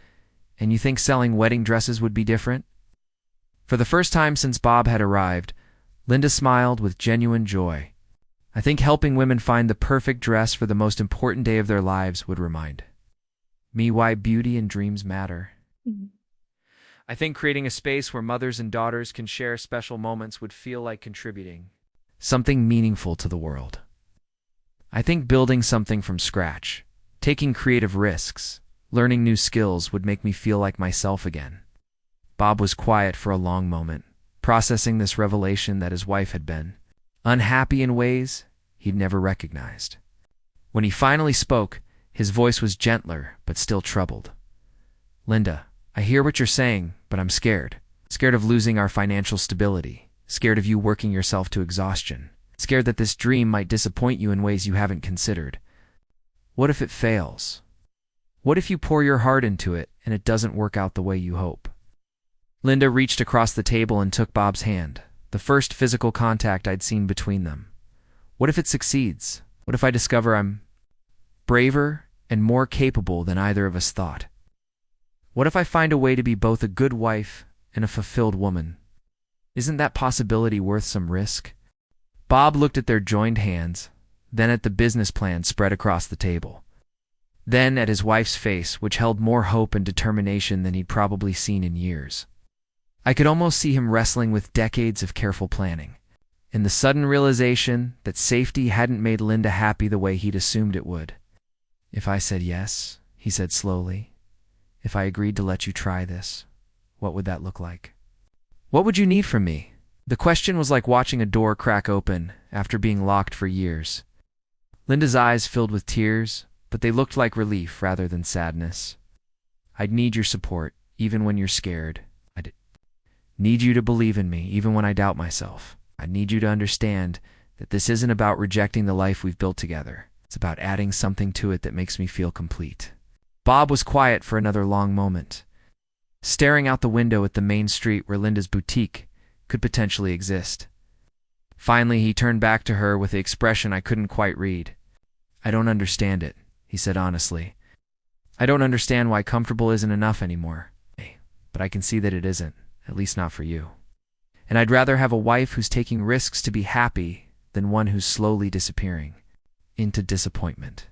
And you think selling wedding dresses would be different?" For the first time since Bob had arrived, Linda smiled with genuine joy. "I think helping women find the perfect dress for the most important day of their lives would remind me why beauty and dreams matter. I think creating a space where mothers and daughters can share special moments would feel like contributing something meaningful to the world. I think building something from scratch, taking creative risks, learning new skills would make me feel like myself again." Bob was quiet for a long moment, processing this revelation that his wife had been unhappy in ways he'd never recognized. When he finally spoke, his voice was gentler but still troubled. "Linda, I hear what you're saying, but I'm scared. Scared of losing our financial stability. Scared of you working yourself to exhaustion. Scared that this dream might disappoint you in ways you haven't considered. What if it fails? What if you pour your heart into it and it doesn't work out the way you hope?" Linda reached across the table and took Bob's hand, the first physical contact I'd seen between them. "What if it succeeds? What if I discover I'm braver and more capable than either of us thought? What if I find a way to be both a good wife and a fulfilled woman? Isn't that possibility worth some risk?" Bob looked at their joined hands, then at the business plan spread across the table, then at his wife's face, which held more hope and determination than he'd probably seen in years. I could almost see him wrestling with decades of careful planning, and the sudden realization that safety hadn't made Linda happy the way he'd assumed it would. "If I said yes," he said slowly, "if I agreed to let you try this, what would that look like? What would you need from me?" The question was like watching a door crack open after being locked for years. Linda's eyes filled with tears, but they looked like relief rather than sadness. "I'd need your support, even when you're scared. I'd need you to believe in me, even when I doubt myself. I need you to understand that this isn't about rejecting the life we've built together. It's about adding something to it that makes me feel complete." Bob was quiet for another long moment, staring out the window at the main street where Linda's boutique could potentially exist. Finally, he turned back to her with the expression I couldn't quite read. "I don't understand it," he said honestly. "I don't understand why comfortable isn't enough anymore. But I can see that it isn't, at least not for you. And I'd rather have a wife who's taking risks to be happy than one who's slowly disappearing into disappointment."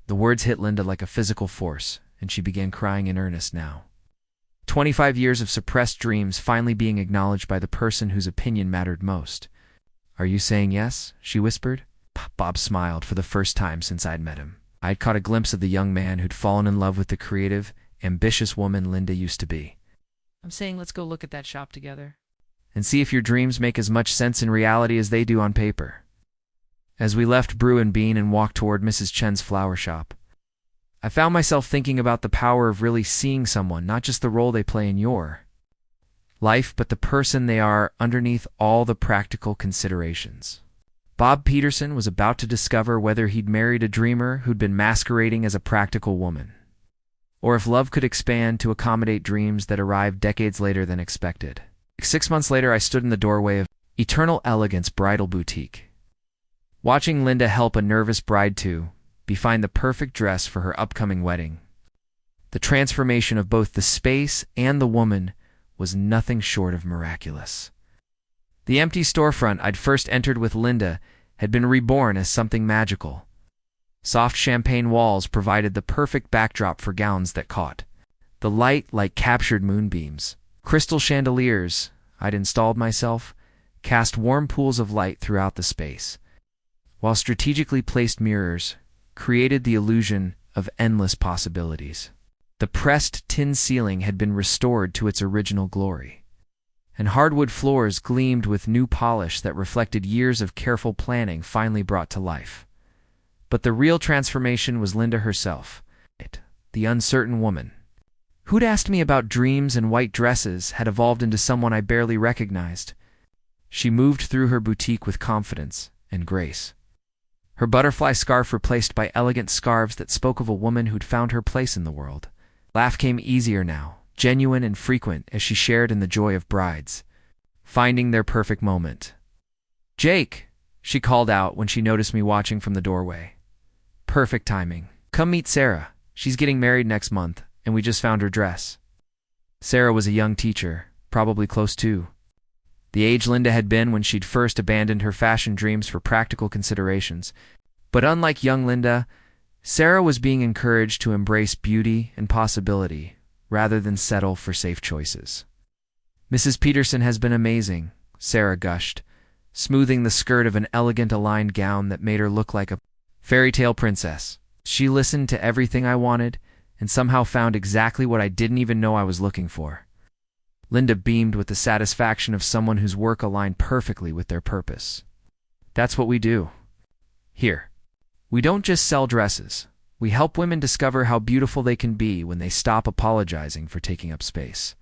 The words hit Linda like a physical force, and she began crying in earnest now. 25 years of suppressed dreams finally being acknowledged by the person whose opinion mattered most. "Are you saying yes?" she whispered. Bob smiled for the first time since I'd met him. I'd caught a glimpse of the young man who'd fallen in love with the creative, ambitious woman Linda used to be. "I'm saying let's go look at that shop together. And see if your dreams make as much sense in reality as they do on paper." As we left Brew and Bean and walked toward Mrs. Chen's flower shop, I found myself thinking about the power of really seeing someone, not just the role they play in your life but the person they are underneath all the practical considerations. Bob Peterson was about to discover whether he'd married a dreamer who'd been masquerading as a practical woman, or if love could expand to accommodate dreams that arrived decades later than expected. 6 months later, I stood in the doorway of Eternal Elegance Bridal Boutique, watching Linda help a nervous bride to find the perfect dress for her upcoming wedding. The transformation of both the space and the woman was nothing short of miraculous. The empty storefront I'd first entered with Linda had been reborn as something magical. Soft champagne walls provided the perfect backdrop for gowns that caught the light like captured moonbeams. Crystal chandeliers I'd installed myself cast warm pools of light throughout the space, while strategically placed mirrors created the illusion of endless possibilities. The pressed tin ceiling had been restored to its original glory, and hardwood floors gleamed with new polish that reflected years of careful planning finally brought to life. But the real transformation was Linda herself, the uncertain woman who'd asked me about dreams and white dresses had evolved into someone I barely recognized. She moved through her boutique with confidence and grace, her butterfly scarf replaced by elegant scarves that spoke of a woman who'd found her place in the world. Laugh came easier now, genuine and frequent as she shared in the joy of brides finding their perfect moment. "Jake," she called out when she noticed me watching from the doorway. "Perfect timing. Come meet Sarah. She's getting married next month, and we just found her dress." Sarah was a young teacher, probably close to the age Linda had been when she'd first abandoned her fashion dreams for practical considerations. But unlike young Linda, Sarah was being encouraged to embrace beauty and possibility rather than settle for safe choices. "Mrs. Peterson has been amazing," Sarah gushed, smoothing the skirt of an elegant aligned gown that made her look like a fairy tale princess. "She listened to everything I wanted and somehow found exactly what I didn't even know I was looking for." Linda beamed with the satisfaction of someone whose work aligned perfectly with their purpose. "That's what we do here. We don't just sell dresses. We help women discover how beautiful they can be when they stop apologizing for taking up space."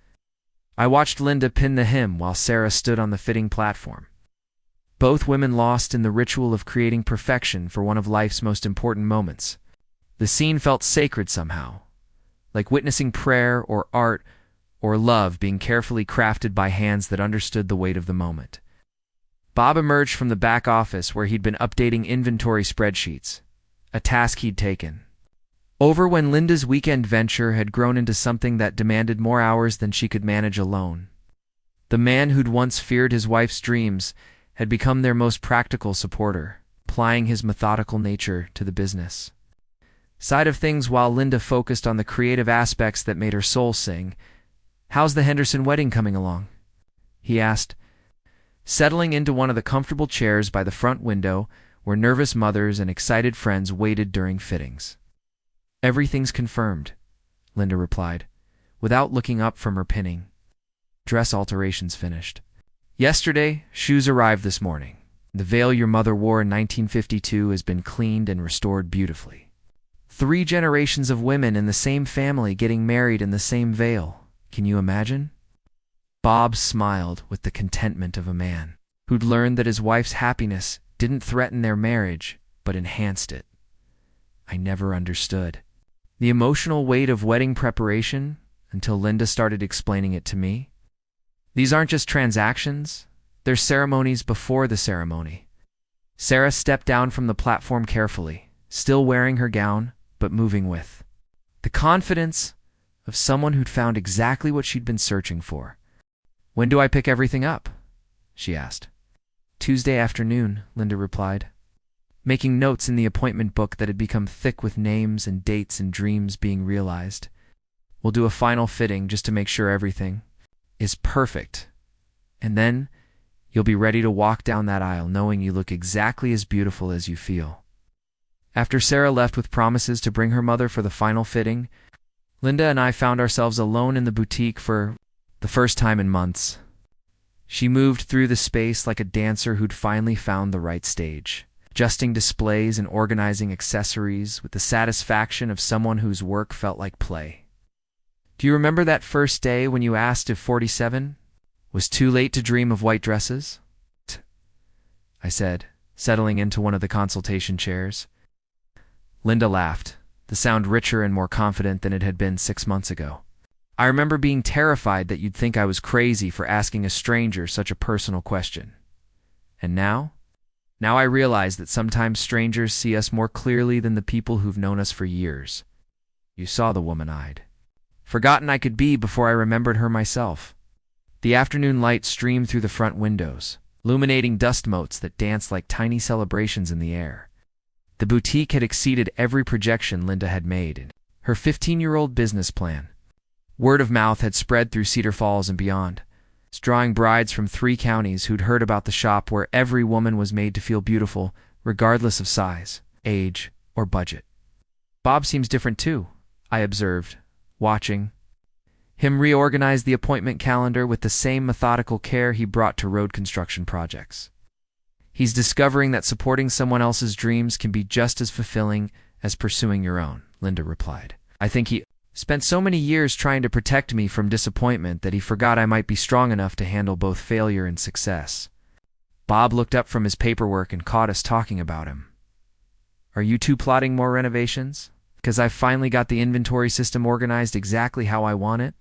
I watched Linda pin the hem while Sarah stood on the fitting platform, both women lost in the ritual of creating perfection for one of life's most important moments. The scene felt sacred somehow, like witnessing prayer or art or love being carefully crafted by hands that understood the weight of the moment. Bob emerged from the back office where he'd been updating inventory spreadsheets, a task he'd taken over when Linda's weekend venture had grown into something that demanded more hours than she could manage alone. The man who'd once feared his wife's dreams had become their most practical supporter, applying his methodical nature to the business side of things while Linda focused on the creative aspects that made her soul sing. "How's the Henderson wedding coming along?" he asked, settling into one of the comfortable chairs by the front window where nervous mothers and excited friends waited during fittings. "Everything's confirmed," Linda replied, without looking up from her pinning. "Dress alterations finished yesterday, shoes arrived this morning. The veil your mother wore in 1952 has been cleaned and restored beautifully. 3 generations of women in the same family getting married in the same veil. Can you imagine?" Bob smiled with the contentment of a man who'd learned that his wife's happiness didn't threaten their marriage, but enhanced it. I never understood the emotional weight of wedding preparation until Linda started explaining it to me. These aren't just transactions, they're ceremonies before the ceremony. Sarah stepped down from the platform carefully, still wearing her gown, but moving with the confidence of someone who'd found exactly what she'd been searching for. "When do I pick everything up?" she asked. "Tuesday afternoon," Linda replied, making notes in the appointment book that had become thick with names and dates and dreams being realized. "We'll do a final fitting just to make sure everything is perfect. And then you'll be ready to walk down that aisle knowing you look exactly as beautiful as you feel." After Sarah left with promises to bring her mother for the final fitting, Linda and I found ourselves alone in the boutique for the first time in months. She moved through the space like a dancer who'd finally found the right stage, adjusting displays and organizing accessories with the satisfaction of someone whose work felt like play. "Do you remember that first day when you asked if 47 Was too late to dream of white dresses? I said, settling into one of the consultation chairs. Linda laughed, the sound richer and more confident than it had been 6 months ago. I remember being terrified that you'd think I was crazy for asking a stranger such a personal question. And now? Now I realize that sometimes strangers see us more clearly than the people who've known us for years. You saw the woman I'd forgotten I could be before I remembered her myself. The afternoon light streamed through the front windows, illuminating dust motes that danced like tiny celebrations in the air. The boutique had exceeded every projection Linda had made in her 15-year-old business plan. Word of mouth had spread through Cedar Falls and beyond, drawing brides from 3 counties who'd heard about the shop where every woman was made to feel beautiful, regardless of size, age, or budget. Bob seems different too, I observed, watching him reorganize the appointment calendar with the same methodical care he brought to road construction projects. He's discovering that supporting someone else's dreams can be just as fulfilling as pursuing your own, Linda replied. I think he spent so many years trying to protect me from disappointment that he forgot I might be strong enough to handle both failure and success. Bob looked up from his paperwork and caught us talking about him. Are you two plotting more renovations? Because I've finally got the inventory system organized exactly how I want it.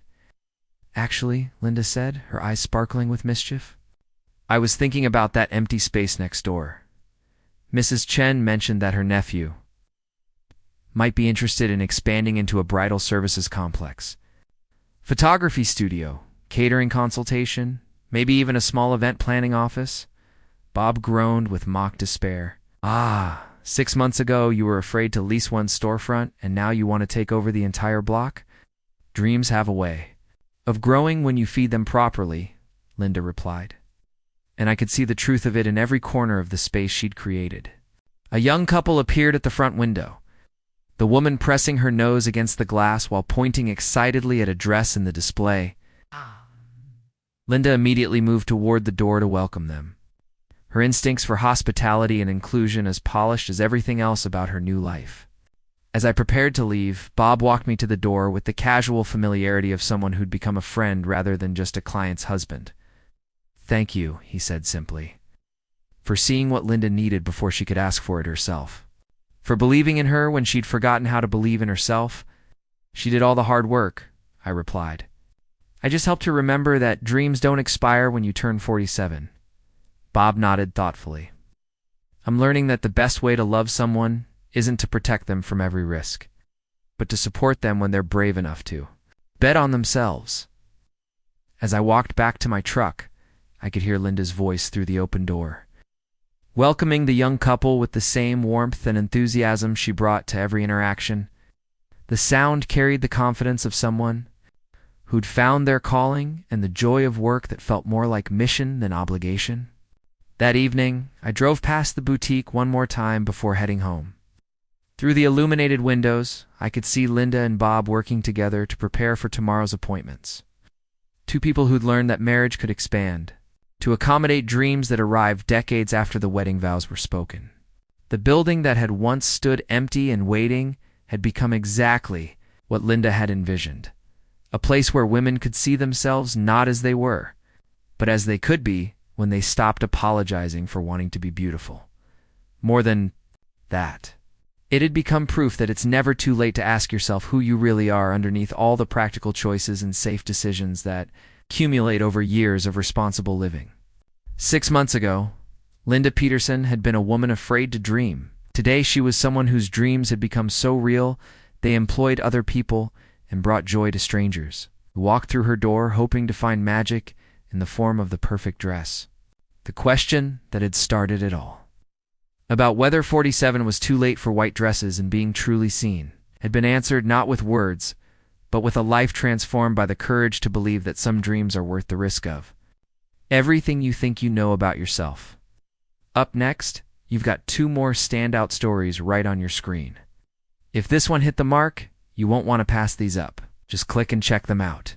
Actually, Linda said, her eyes sparkling with mischief. I was thinking about that empty space next door. Mrs. Chen mentioned that her nephew might be interested in expanding into a bridal services complex. Photography studio, catering consultation, maybe even a small event planning office. Bob groaned with mock despair. 6 months ago you were afraid to lease one storefront, and now you want to take over the entire block? Dreams have a way of growing when you feed them properly, Linda replied. And I could see the truth of it in every corner of the space she'd created. A young couple appeared at the front window, the woman pressing her nose against the glass while pointing excitedly at a dress in the display. Linda immediately moved toward the door to welcome them, her instincts for hospitality and inclusion as polished as everything else about her new life. As I prepared to leave, Bob walked me to the door with the casual familiarity of someone who'd become a friend rather than just a client's husband. Thank you, he said simply, for seeing what Linda needed before she could ask for it herself. For believing in her when she'd forgotten how to believe in herself. She did all the hard work, I replied. I just helped her remember that dreams don't expire when you turn 47. Bob nodded thoughtfully. I'm learning that the best way to love someone isn't to protect them from every risk, but to support them when they're brave enough to bet on themselves. As I walked back to my truck, I could hear Linda's voice through the open door, welcoming the young couple with the same warmth and enthusiasm she brought to every interaction. The sound carried the confidence of someone who'd found their calling and the joy of work that felt more like mission than obligation. That evening, I drove past the boutique one more time before heading home. Through the illuminated windows, I could see Linda and Bob working together to prepare for tomorrow's appointments. 2 people who'd learned that marriage could expand, to accommodate dreams that arrived decades after the wedding vows were spoken. The building that had once stood empty and waiting had become exactly what Linda had envisioned. A place where women could see themselves not as they were, but as they could be when they stopped apologizing for wanting to be beautiful. More than that, it had become proof that it's never too late to ask yourself who you really are underneath all the practical choices and safe decisions that accumulate over years of responsible living. 6 months ago, Linda Peterson had been a woman afraid to dream. Today she was someone whose dreams had become so real they employed other people and brought joy to strangers who walked through her door hoping to find magic in the form of the perfect dress. The question that had started it all, about whether 47 was too late for white dresses and being truly seen, had been answered not with words, but with a life transformed by the courage to believe that some dreams are worth the risk of. Everything you think you know about yourself. Up next, you've got 2 more standout stories right on your screen. If this one hit the mark, you won't want to pass these up. Just click and check them out.